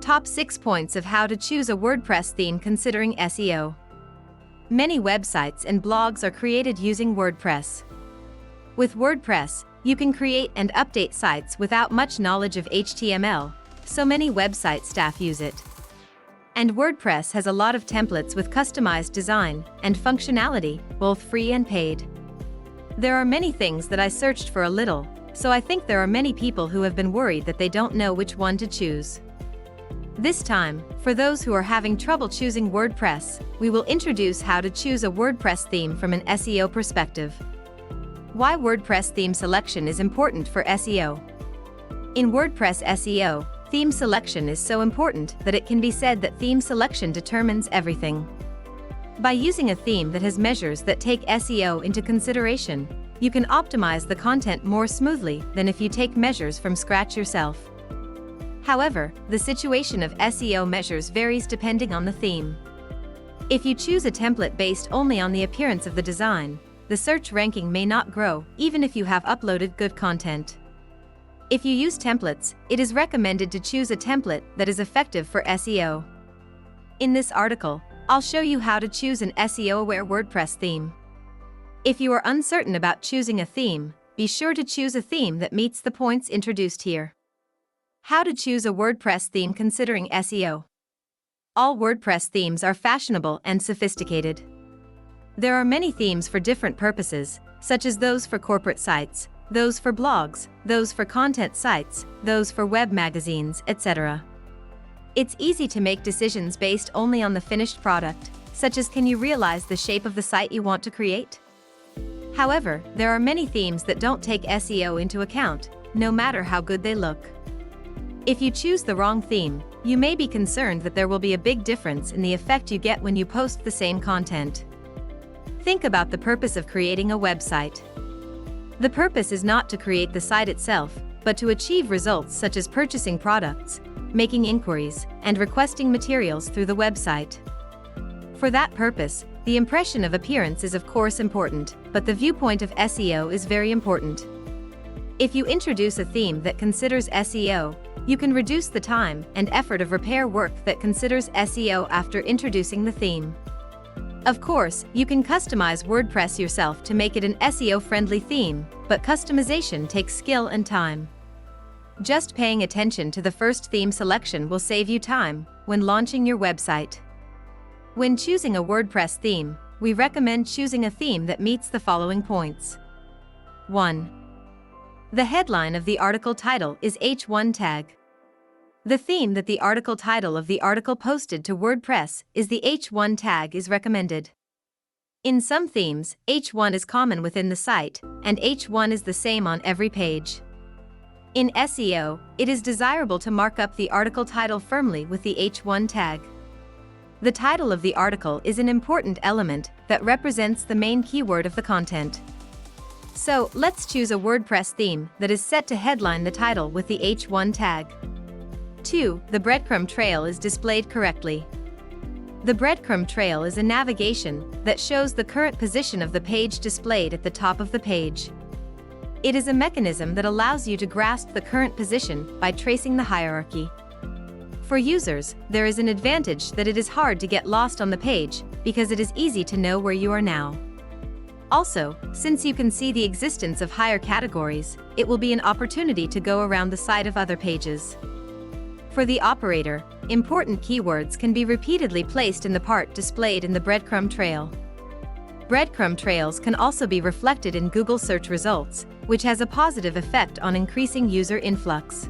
Top 6 points of how to choose a WordPress theme considering SEO. Many websites and blogs are created using WordPress. With WordPress, you can create and update sites without much knowledge of HTML, so many website staff use it. And WordPress has a lot of templates with customized design and functionality, both free and paid. There are many things that I searched for a little, so I think there are many people who have been worried that they don't know which one to choose. This time, for those who are having trouble choosing WordPress, we will introduce how to choose a WordPress theme from an SEO perspective. Why WordPress theme selection is important for SEO. In WordPress SEO, theme selection is so important that it can be said that theme selection determines everything. By using a theme that has measures that take SEO into consideration, you can optimize the content more smoothly than if you take measures from scratch yourself. However, the situation of SEO measures varies depending on the theme. If you choose a template based only on the appearance of the design, the search ranking may not grow, even if you have uploaded good content. If you use templates, it is recommended to choose a template that is effective for SEO. In this article, I'll show you how to choose an SEO-aware WordPress theme. If you are uncertain about choosing a theme, be sure to choose a theme that meets the points introduced here. How to choose a WordPress theme considering SEO. All WordPress themes are fashionable and sophisticated. There are many themes for different purposes, such as those for corporate sites, those for blogs, those for content sites, those for web magazines, etc. It's easy to make decisions based only on the finished product, such as can you realize the shape of the site you want to create? However, there are many themes that don't take SEO into account, no matter how good they look. If you choose the wrong theme, you may be concerned that there will be a big difference in the effect you get when you post the same content. Think about the purpose of creating a website. The purpose is not to create the site itself, but to achieve results such as purchasing products, making inquiries, and requesting materials through the website. For that purpose, the impression of appearance is of course important, but the viewpoint of SEO is very important. If you introduce a theme that considers SEO, you can reduce the time and effort of repair work that considers SEO after introducing the theme. Of course, you can customize WordPress yourself to make it an SEO-friendly theme, but customization takes skill and time. Just paying attention to the first theme selection will save you time when launching your website. When choosing a WordPress theme, we recommend choosing a theme that meets the following points. 1. The headline of the article title is H1 tag. The theme that the article title of the article posted to WordPress is the H1 tag is recommended. In some themes, H1 is common within the site, and H1 is the same on every page. In SEO, it is desirable to mark up the article title firmly with the H1 tag. The title of the article is an important element that represents the main keyword of the content. So, let's choose a WordPress theme that is set to headline the title with the H1 tag. 2. The breadcrumb trail is displayed correctly. The breadcrumb trail is a navigation that shows the current position of the page displayed at the top of the page. It is a mechanism that allows you to grasp the current position by tracing the hierarchy. For users, there is an advantage that it is hard to get lost on the page because it is easy to know where you are now. Also, since you can see the existence of higher categories, it will be an opportunity to go around the side of other pages. For the operator, important keywords can be repeatedly placed in the part displayed in the breadcrumb trail. Breadcrumb trails can also be reflected in Google search results, which has a positive effect on increasing user influx.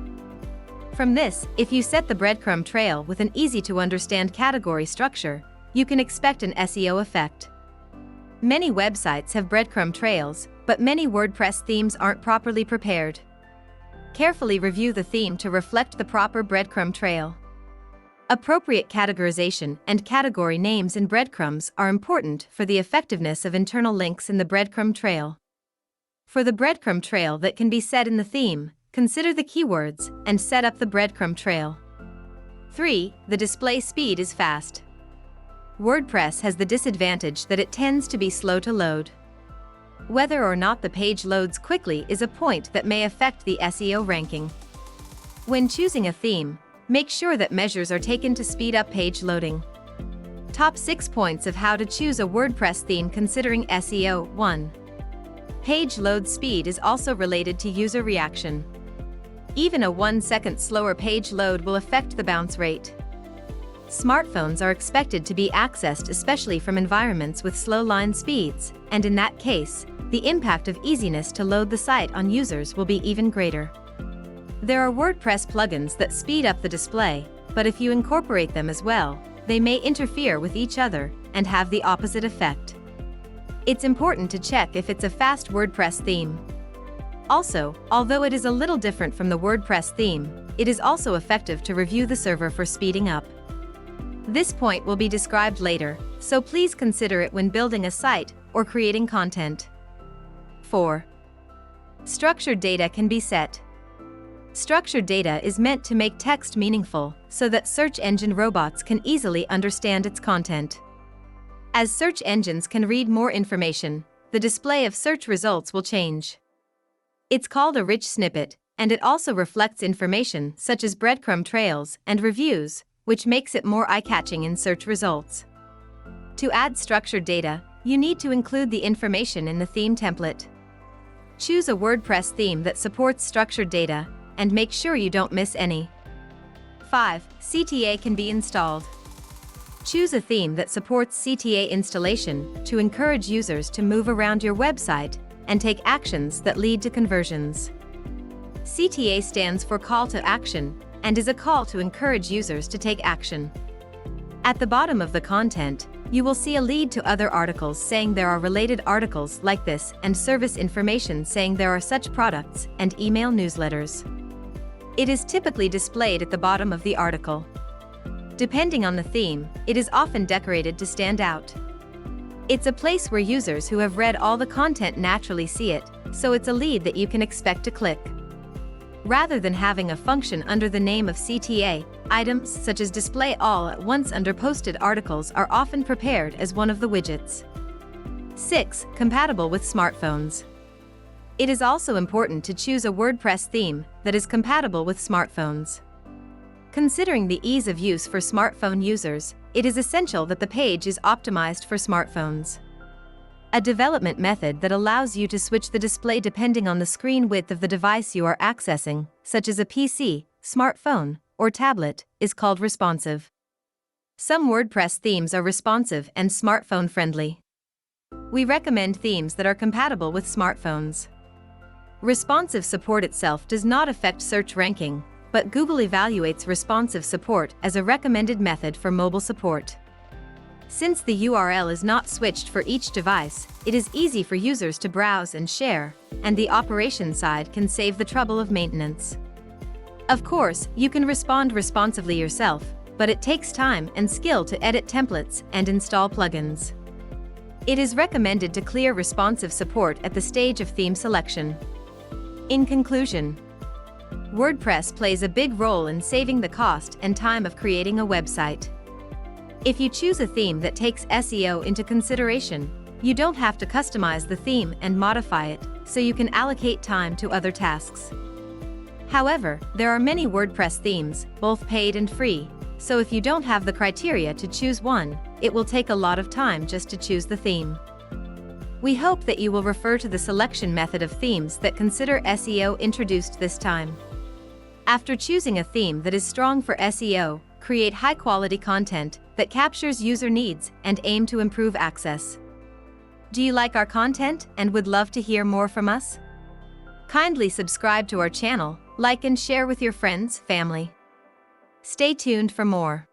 From this, if you set the breadcrumb trail with an easy-to-understand category structure, you can expect an SEO effect. Many websites have breadcrumb trails, but many WordPress themes aren't properly prepared. Carefully review the theme to reflect the proper breadcrumb trail. Appropriate categorization and category names in breadcrumbs are important for the effectiveness of internal links in the breadcrumb trail. For the breadcrumb trail that can be set in the theme, consider the keywords and set up the breadcrumb trail. 3. The display speed is fast. WordPress has the disadvantage that it tends to be slow to load. Whether or not the page loads quickly is a point that may affect the SEO ranking. When choosing a theme, Make sure that measures are taken to speed up page loading. Top 6 points of how to choose a WordPress theme considering SEO. 1. Page load speed is also related to user reaction. Even a 1 second slower page load will affect the bounce rate. Smartphones are expected to be accessed especially from environments with slow line speeds, and in that case, the impact of easiness to load the site on users will be even greater. There are WordPress plugins that speed up the display, but if you incorporate them as well, they may interfere with each other and have the opposite effect. It's important to check if it's a fast WordPress theme. Also, although it is a little different from the WordPress theme, it is also effective to review the server for speeding up. This point will be described later, so please consider it when building a site or creating content. 4. Structured data can be set. Structured data is meant to make text meaningful so that search engine robots can easily understand its content. As search engines can read more information, the display of search results will change. It's called a rich snippet, and it also reflects information such as breadcrumb trails and reviews, which makes it more eye-catching in search results. To add structured data, you need to include the information in the theme template. Choose a WordPress theme that supports structured data, and make sure you don't miss any. 5. CTA can be installed. Choose a theme that supports CTA installation to encourage users to move around your website and take actions that lead to conversions. CTA stands for Call to Action and is a call to encourage users to take action. At the bottom of the content, you will see a lead to other articles saying there are related articles like this and service information saying there are such products and email newsletters. It is typically displayed at the bottom of the article. Depending on the theme, it is often decorated to stand out. It's a place where users who have read all the content naturally see it, so it's a lead that you can expect to click. Rather than having a function under the name of CTA, items such as display all at once under posted articles are often prepared as one of the widgets. 6. Compatible with smartphones. It is also important to choose a WordPress theme that is compatible with smartphones. Considering the ease of use for smartphone users, it is essential that the page is optimized for smartphones. A development method that allows you to switch the display depending on the screen width of the device you are accessing, such as a PC, smartphone, or tablet, is called responsive. Some WordPress themes are responsive and smartphone-friendly. We recommend themes that are compatible with smartphones. Responsive support itself does not affect search ranking, but Google evaluates responsive support as a recommended method for mobile support. Since the URL is not switched for each device, it is easy for users to browse and share, and the operations side can save the trouble of maintenance. Of course, you can respond responsively yourself, but it takes time and skill to edit templates and install plugins. It is recommended to clear responsive support at the stage of theme selection. In conclusion, WordPress plays a big role in saving the cost and time of creating a website. If you choose a theme that takes SEO into consideration, you don't have to customize the theme and modify it, so you can allocate time to other tasks. However, there are many WordPress themes, both paid and free, so if you don't have the criteria to choose one, it will take a lot of time just to choose the theme. We hope that you will refer to the selection method of themes that consider SEO introduced this time. After choosing a theme that is strong for SEO, create high-quality content that captures user needs and aim to improve access. Do you like our content and would love to hear more from us? Kindly subscribe to our channel, like and share with your friends, family. Stay tuned for more.